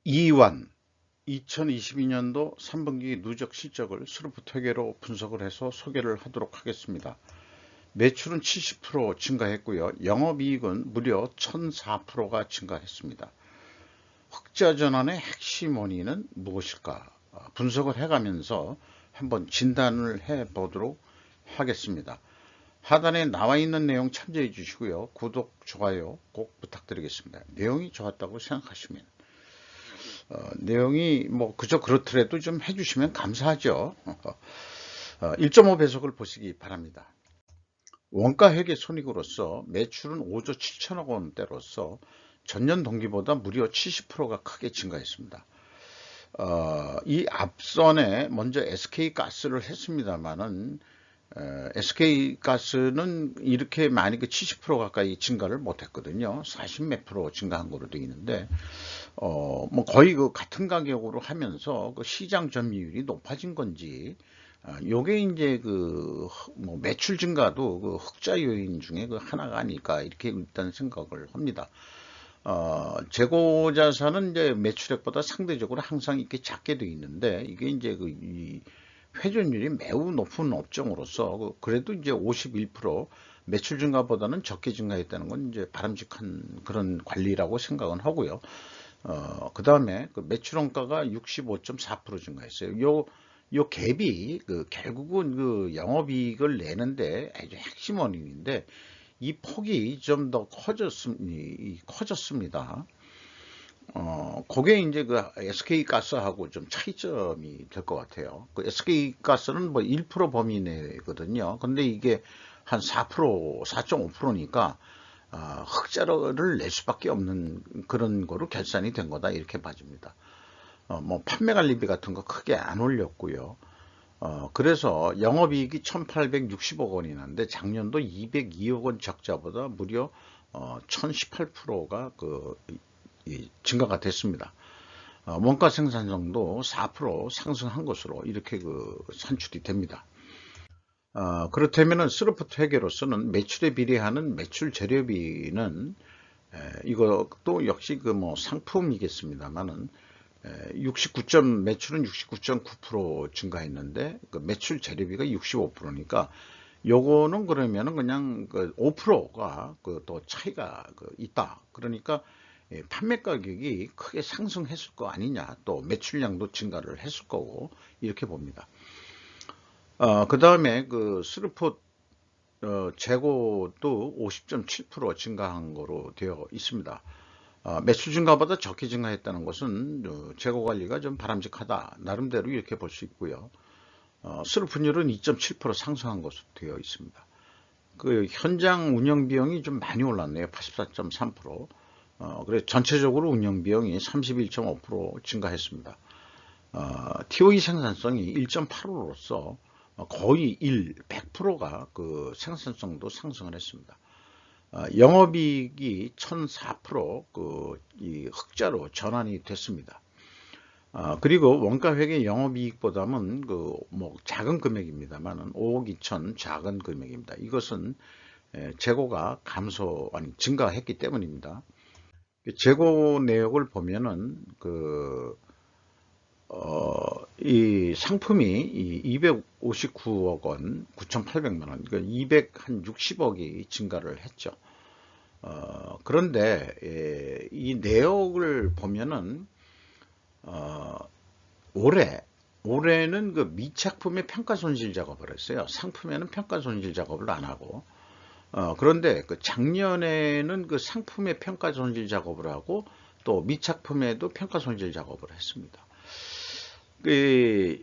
이완 2022년도 3분기 누적 실적을 스루프트 회계로 분석을 해서 소개를 하도록 하겠습니다. 매출은 70% 증가했고요. 영업이익은 무려 1004%가 증가했습니다. 흑자 전환의 핵심 원인은 무엇일까? 분석을 해가면서 한번 진단을 해보도록 하겠습니다. 하단에 나와 있는 내용 참조해 주시고요. 구독, 좋아요 꼭 부탁드리겠습니다. 내용이 좋았다고 생각하시면 내용이 뭐 그저 그렇더라도 좀 해주시면 감사하죠. 1.5배속을 보시기 바랍니다. 원가회계 손익으로서 매출은 5조 7천억 원대로서 전년 동기보다 무려 70%가 크게 증가했습니다. 이 앞선에 먼저 SK가스를 했습니다만은 SK가스는 이렇게 많이 70% 가까이 증가를 못했거든요. 40몇 프로 증가한 거로 되어 있는데 뭐 거의 그 같은 가격으로 하면서 그 시장 점유율이 높아진 건지 요게 이제 그 뭐 매출 증가도 그 흑자 요인 중에 그 하나가 아닐까 이렇게 일단 생각을 합니다. 재고 자산은 이제 매출액보다 상대적으로 항상 이렇게 작게 되어 있는데 이게 이제 그 이 회전율이 매우 높은 업종으로서 그래도 이제 51% 매출 증가보다는 적게 증가했다는 건 이제 바람직한 그런 관리라고 생각은 하고요. 그 다음에 그 매출 원가가 65.4% 증가했어요. 요 갭이 결국은 그 영업이익을 내는데 아주 핵심 원인인데 이 폭이 좀 더 커졌습니다. 그게 이제 그 SK가스하고 좀 차이점이 될 것 같아요. 그 SK가스는 뭐 1% 범위 내거든요. 근데 이게 한 4%, 4.5%니까 흑자를 낼 수밖에 없는 그런 거로 결산이 된 거다 이렇게 봐집니다. 뭐 판매 관리비 같은 거 크게 안 올렸고요. 그래서 영업이익이 1860억 원이 났는데 작년도 202억 원 적자보다 무려 1018%가 증가가 됐습니다. 원가 생산성도 4% 상승한 것으로 이렇게 산출이 됩니다. 그렇다면 스루프트 회계로서는 매출에 비례하는 매출 재료비는 이것도 역시 그 뭐 상품이겠습니다만은 매출은 69.9% 증가했는데 그 매출 재료비가 65%니까 요거는 그러면은 그냥 그 5%가 또 차이가 있다. 그러니까 판매 가격이 크게 상승했을 거 아니냐, 또 매출량도 증가를 했을 거고 이렇게 봅니다. 그 다음에 그 스루프 재고도 50.7% 증가한 거로 되어 있습니다. 매출 증가보다 적게 증가했다는 것은 재고 관리가 좀 바람직하다, 나름대로 이렇게 볼 수 있고요. 스루프율은 2.7% 상승한 것으로 되어 있습니다. 그 현장 운영 비용이 좀 많이 올랐네요. 84.3%. 그래서 전체적으로 운영 비용이 31.5% 증가했습니다. TOE 생산성이 1.85로서 거의 100%가 그 생산성도 상승을 했습니다. 영업이익이 1004% 이 흑자로 전환이 됐습니다. 그리고 원가회계 영업이익보다는 뭐 작은 금액입니다만 5억 2천 작은 금액입니다. 이것은 재고가 증가했기 때문입니다. 재고 내역을 보면은 이 상품이 259억 원, 9,800만 원, 그러니까 260억이 증가를 했죠. 그런데 이 내역을 보면은 올해는 그 미착품의 평가 손실 작업을 했어요. 상품에는 평가 손실 작업을 안 하고. 그런데 그 작년에는 그 상품의 평가 손실 작업을 하고 또 미착품에도 평가 손실 작업을 했습니다.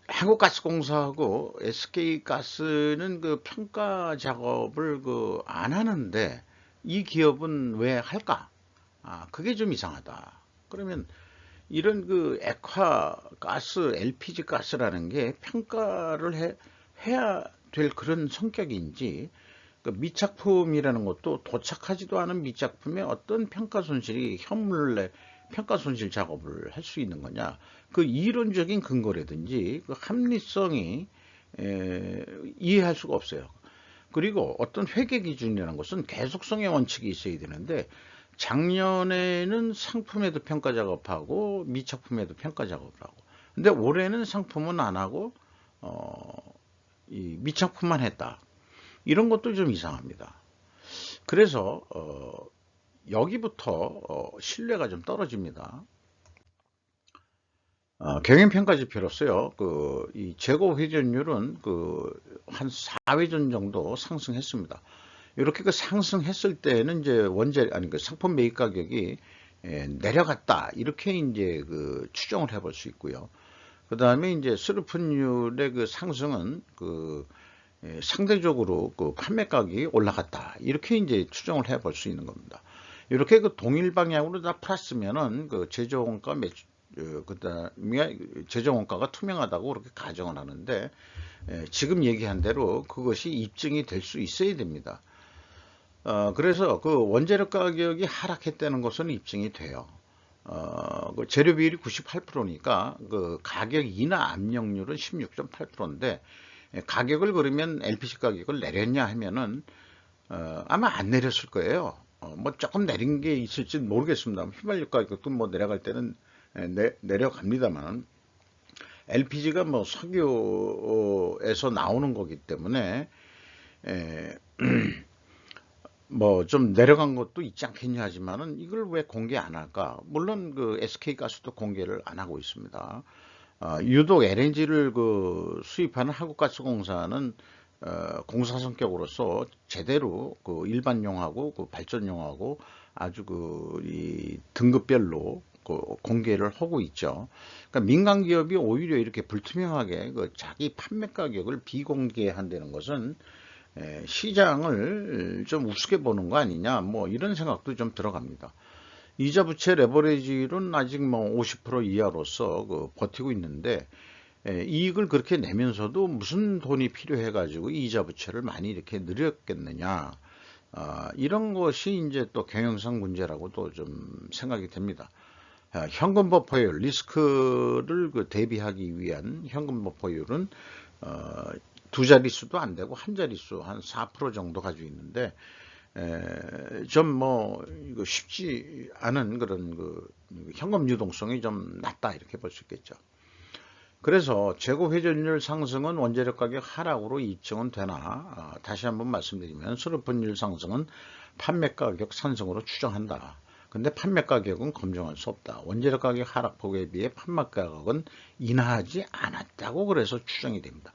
한국가스공사하고 SK가스는 그 평가 작업을 안 하는데 이 기업은 왜 할까? 그게 좀 이상하다. 그러면 이런 액화 가스, LPG 가스라는 게 평가를 해야 될 그런 성격인지, 미착품이라는 것도 도착하지도 않은 미착품에 어떤 평가 손실이 평가 손실 작업을 할 수 있는 거냐, 이론적인 근거라든지 합리성이 이해할 수가 없어요. 그리고 어떤 회계 기준이라는 것은 계속성의 원칙이 있어야 되는데 작년에는 상품에도 평가 작업하고 미착품에도 평가 작업을 하고, 근데 올해는 상품은 안 하고 이 미착품만 했다. 이런 것도 좀 이상합니다. 그래서 여기부터 신뢰가 좀 떨어집니다. 경영평가 지표로서요, 이 재고 회전율은 한 4회전 정도 상승했습니다. 이렇게 상승했을 때는 이제 상품 매입 가격이 내려갔다. 이렇게 이제 추정을 해볼 수 있고요. 그 다음에 이제 수르픈율의 상승은 상대적으로 판매가격이 올라갔다. 이렇게 이제 추정을 해볼 수 있는 겁니다. 이렇게 동일 방향으로 다 풀었으면은 제조원가 그다음에 제조원가가 투명하다고 그렇게 가정을 하는데, 지금 얘기한 대로 그것이 입증이 될 수 있어야 됩니다. 그래서 원재료 가격이 하락했다는 것은 입증이 돼요. 재료 비율이 98%니까 가격 인하 압력률은 16.8%인데, 가격을 그러면 LPG 가격을 내렸냐 하면은 아마 안 내렸을 거예요. 뭐 조금 내린 게 있을지 모르겠습니다. 휘발유 가격도 뭐 내려갈 때는 내려갑니다만, LPG가 뭐 석유에서 나오는 거기 때문에 뭐 좀 내려간 것도 있지 않겠냐 하지만은 이걸 왜 공개 안 할까? 물론 SK가스도 공개를 안 하고 있습니다. 유독 LNG를 수입하는 한국가스공사는 공사 성격으로서 제대로 일반용하고 발전용하고 아주 이 등급별로 공개를 하고 있죠. 그러니까 민간 기업이 오히려 이렇게 불투명하게 자기 판매 가격을 비공개한다는 것은 시장을 좀 우습게 보는 거 아니냐, 뭐 이런 생각도 좀 들어갑니다. 이자 부채 레버리지율은 아직 뭐 50% 이하로서 버티고 있는데, 이익을 그렇게 내면서도 무슨 돈이 필요해 가지고 이자 부채를 많이 이렇게 늘렸겠느냐, 이런 것이 이제 또 경영상 문제라고 또 좀 생각이 됩니다. 현금 버퍼율, 리스크를 대비하기 위한 현금 버퍼율은 두 자릿수도 안 되고 한 자릿수 한 4% 정도 가지고 있는데, 좀 뭐 이거 쉽지 않은 그런 현금 유동성이 좀 낮다, 이렇게 볼 수 있겠죠. 그래서 재고 회전율 상승은 원재료 가격 하락으로 입증은 되나, 다시 한번 말씀드리면 수르픈율 상승은 판매 가격 상승으로 추정한다. 근데 판매 가격은 검증할 수 없다. 원재료 가격 하락폭에 비해 판매 가격은 인하하지 않았다고 그래서 추정이 됩니다.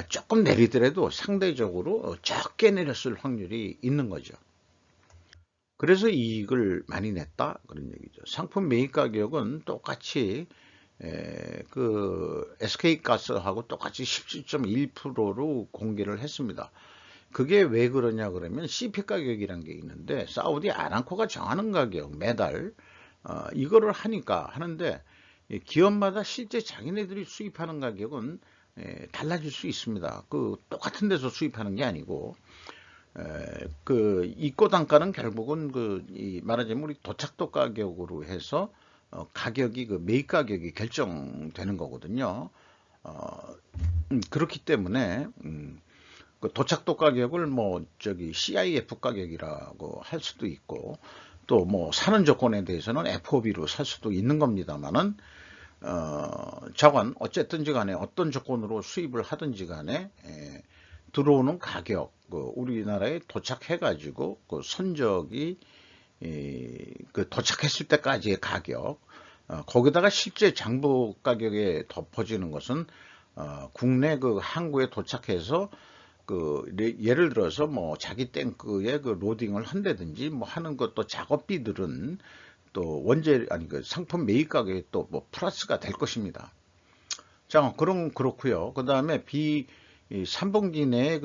조금 내리더라도 상대적으로 적게 내렸을 확률이 있는 거죠. 그래서 이익을 많이 냈다, 그런 얘기죠. 상품 매입 가격은 똑같이 SK가스하고 똑같이 17.1%로 공개를 했습니다. 그게 왜 그러냐 그러면 CP 가격이란 게 있는데, 사우디 아람코가 정하는 가격 매달 이거를 하는데, 기업마다 실제 자기네들이 수입하는 가격은 달라질 수 있습니다. 똑같은 데서 수입하는 게 아니고, 입고 단가는 결국은 말하자면 우리 도착도 가격으로 해서 가격이 매입 가격이 결정되는 거거든요. 그렇기 때문에 도착도 가격을 뭐 CIF 가격이라고 할 수도 있고, 또 뭐 사는 조건에 대해서는 FOB로 살 수도 있는 겁니다만은, 어쨌든지 간에 어떤 조건으로 수입을 하든지 간에 들어오는 가격, 우리나라에 도착해 가지고 선적이 도착했을 때까지의 가격, 거기다가 실제 장부 가격에 덮어지는 것은 국내 항구에 도착해서 예를 들어서 뭐 자기 탱크에 로딩을 한다든지 뭐 하는 것도 작업비들은 또 상품 매입 가격에 또 뭐 플러스가 될 것입니다. 자, 그렇고요. 그 다음에 3분기 내에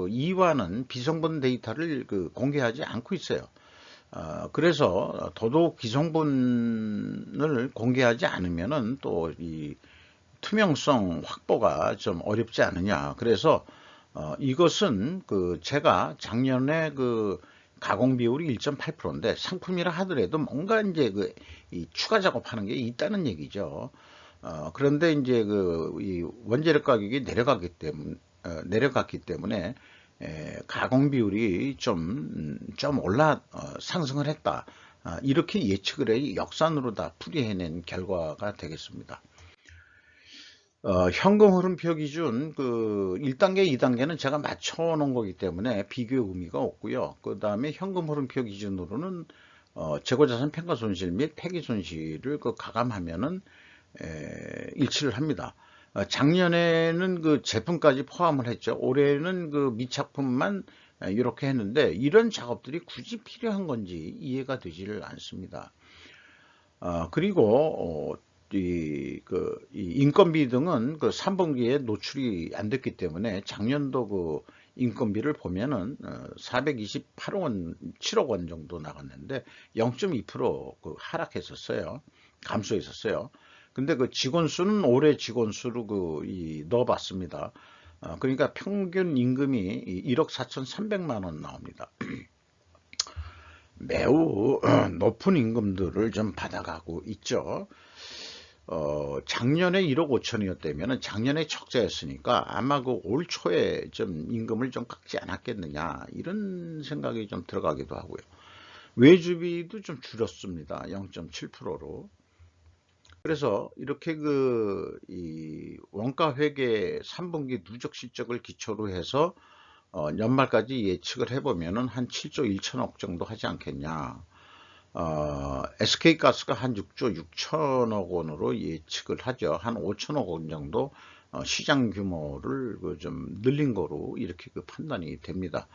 이와는 비성분 데이터를 공개하지 않고 있어요. 그래서 더더욱 기성분을 공개하지 않으면은 또 이 투명성 확보가 좀 어렵지 않느냐. 그래서 이것은 제가 작년에 가공 비율이 1.8%인데 상품이라 하더라도 뭔가 이제 이 추가 작업하는 게 있다는 얘기죠. 그런데 이제 이 원재료 가격이 내려갔기 때문에 가공 비율이 좀 상승을 했다. 이렇게 예측을 해 역산으로 다 풀이해낸 결과가 되겠습니다. 현금 흐름표 기준 1단계, 2단계는 제가 맞춰 놓은 거기 때문에 비교 의미가 없고요. 그 다음에 현금 흐름표 기준으로는 재고자산 평가 손실 및 폐기 손실을 가감하면은 일치를 합니다. 작년에는 그 제품까지 포함을 했죠. 올해는 그 미착품만 이렇게 했는데 이런 작업들이 굳이 필요한 건지 이해가 되지를 않습니다. 그리고 이 인건비 등은 3분기에 노출이 안 됐기 때문에 작년도 그 인건비를 보면은 428억 원, 7억 원 정도 나갔는데 0.2% 하락했었어요. 감소했었어요. 근데 그 직원 수는 올해 직원 수로 넣어봤습니다. 그러니까 평균 임금이 1억 4,300만 원 나옵니다. 매우 높은 임금들을 좀 받아가고 있죠. 작년에 1억 5천이었다면 작년에 적자였으니까 아마 올 초에 좀 임금을 좀 깎지 않았겠느냐 이런 생각이 좀 들어가기도 하고요. 외주비도 좀 줄였습니다. 0.7%로. 그래서 이렇게 이 원가 회계 3분기 누적 실적을 기초로 해서 연말까지 예측을 해보면은 한 7조 1천억 정도 하지 않겠냐. SK가스가 한 6조 6천억 원으로 예측을 하죠. 한 5천억 원 정도 시장 규모를 좀 늘린 거로 이렇게 판단이 됩니다.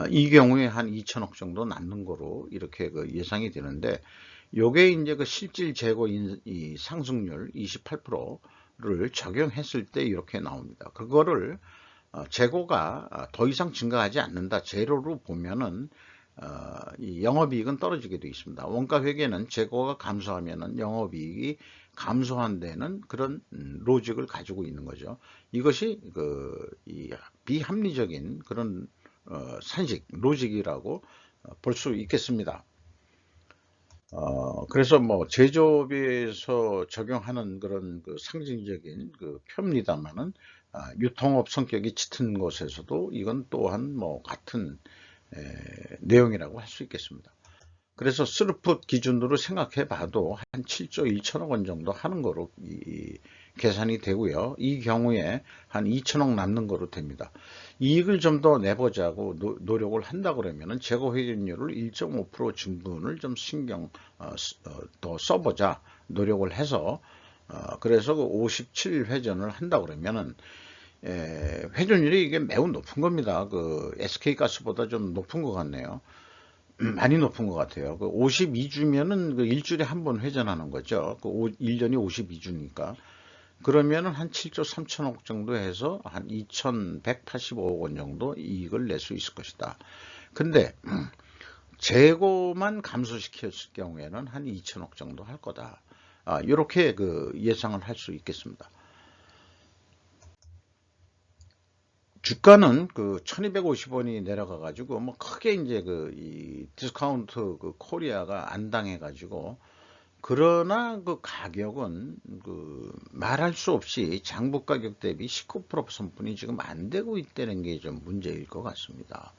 이 경우에 한 2천억 정도 남는 거로 이렇게 예상이 되는데, 요게 이제 실질 재고 이 상승률 28%를 적용했을 때 이렇게 나옵니다. 그거를 재고가 더 이상 증가하지 않는다. 제로로 보면은 이 영업이익은 떨어지게 되어 있습니다. 원가 회계는 재고가 감소하면은 영업이익이 감소한 데는 그런 로직을 가지고 있는 거죠. 이것이 이 비합리적인 그런 산식 로직이라고 볼 수 있겠습니다. 그래서 뭐 제조업에서 적용하는 그런 상징적인 표입니다만은 유통업 성격이 짙은 곳에서도 이건 또한 뭐 같은 내용이라고 할 수 있겠습니다. 그래서 스루풋 기준으로 생각해 봐도 한 7조 1천억 원 정도 하는 거로 계산이 되고요. 이 경우에 한 2천억 남는 거로 됩니다. 이익을 좀 더 내보자고 노력을 한다 그러면은 재고 회전율을 1.5% 증분을 좀 신경 더 써보자 노력을 해서 그래서 57회전을 한다 그러면은 회전율이 이게 매우 높은 겁니다. SK가스보다 좀 높은 것 같네요. 많이 높은 것 같아요. 52주면은 일주일에 한 번 회전하는 거죠. 1년이 52주니까. 그러면은 한 7조 3천억 정도 해서 한 2,185억 원 정도 이익을 낼 수 있을 것이다. 근데 재고만 감소시켰을 경우에는 한 2천억 정도 할 거다. 이렇게 예상을 할 수 있겠습니다. 주가는 1250원이 내려가 가지고 뭐 크게 이제 이 디스카운트 코리아가 안 당해 가지고, 그러나 가격은 말할 수 없이 장부 가격 대비 19% 선분이 지금 안 되고 있다는 게 좀 문제일 것 같습니다.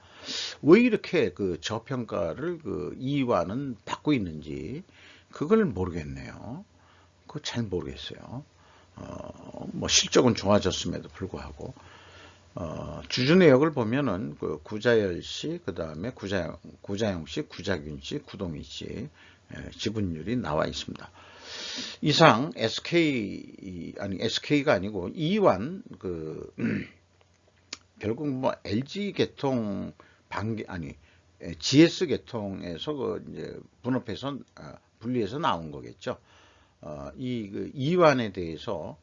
왜 이렇게 저평가를 이와는 받고 있는지 그걸 모르겠네요. 그거 잘 모르겠어요. 뭐 실적은 좋아졌음에도 불구하고 주주 내역을 보면은 구자열 씨, 그 다음에 구자영 씨, 구자균 씨, 구동희 씨 지분율이 나와 있습니다. 이상 SK가 아니고 이완 결국 뭐 LG 계통 GS 계통에서 이제 분업해서 분리해서 나온 거겠죠. 이 이완에 대해서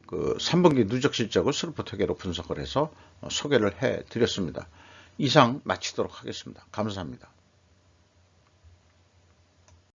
3분기 누적 실적을 스루프트계로 분석을 해서 소개를 해 드렸습니다. 이상 마치도록 하겠습니다. 감사합니다.